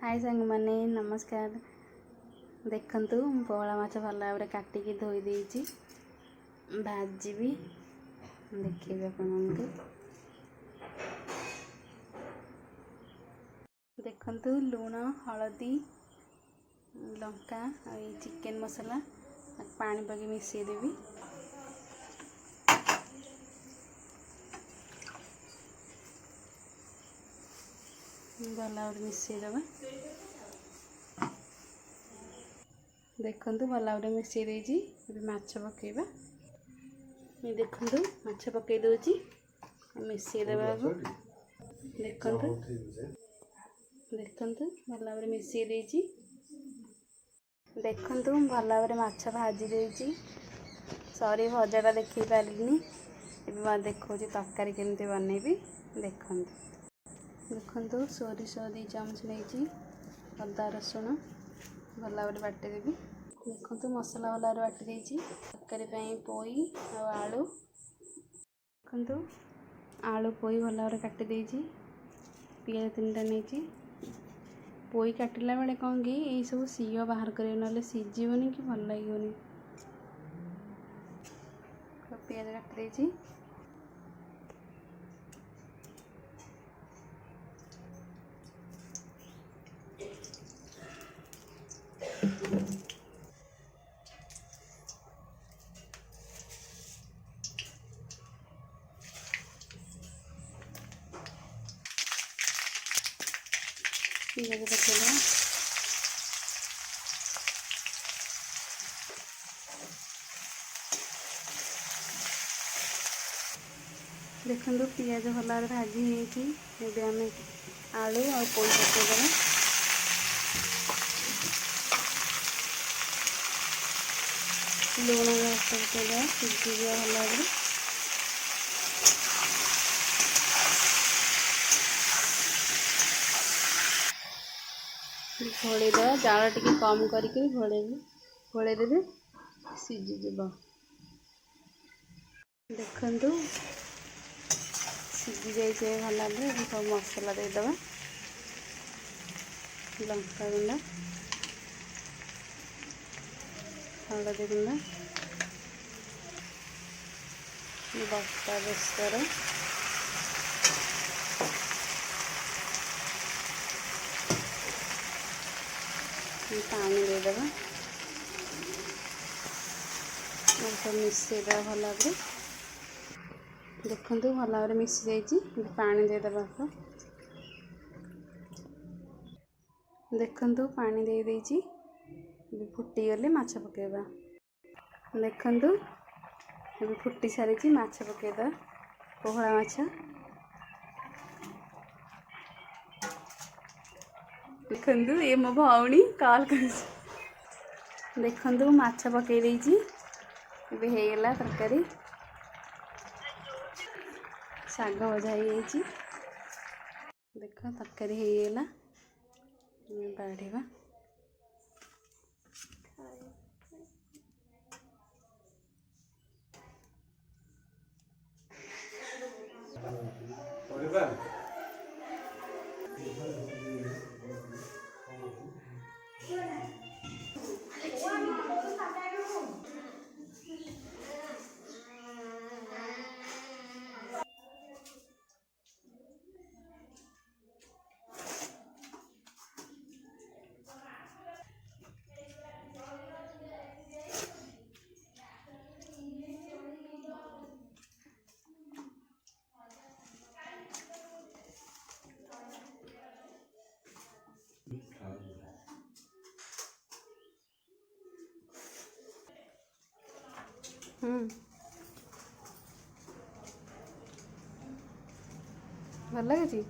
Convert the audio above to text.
हाय सांग माने नमस्कार। देखंतु बहला माछ भल भाव काटिकी धोई देइछि भाजीबी देखिबे आपनको। देखंतु लूण हलदी लंका और चिकेन मसला पानी पके मिसई देबी। भल भाव मिसई देबा। देखंतु भल भाव मिसई देइछि माछ पकेबा। देखंतु माछ पकई दोछि मिसई देबा। देखंतु देखंतु भल भाव मिसई देइछि। देखंतु भल भाव माछ भाजी देइछि। सॉरी भजाटा देखि पारिनी। एबे देखौछि तरकारी केमती बनेबी। देखंतु देखंतु सोरिष 2 चामच लेइछि अदा रसुण भल भाव बाटी देबी। देखंतु मसला भल भाव बाटी देइछि। तरकारी पई पोई और आलू देखंतु आलू पोई भल भाव काटी देइछि। पियाज 3टा नेइछि। पोई काटिला बेले कौन कि ये सब सीओ बाहर करें ना सीझीबनी कि भल लगे। पियाज काटी देइछि। पियाज पकेला देखंतु पियाज भल भाव भाजी होती आम आलू और पोई पकेदेवा। लुण पकेदेवा सीझी भल भाव। घोड़ेदेवा जाल टिके कम करके घोड़ेदेवे सीझीज। देखंतु सीझी जाइए भल भाव। सब मसला देदेवा लंका गुंडा हलदी गुंडा बटा बेसर पानी देदेवा। सब मिसेदेवा भल भाव। देखंतु भल भाव मिसी जाइए पानी देदेवा। देखंतु पानी दे देइछि फुटी गले माछ पकेबा। देखंतु ये फुटी सारी माछ पकेदा पोहला माछ। देखंतु ये मो भौणी कॉल कर। देखंतु माछ पकई देइछि एबे हेगला तरकारी। साग भजा हो देख तरकारी हेगला बाढ़ा। भल लगे।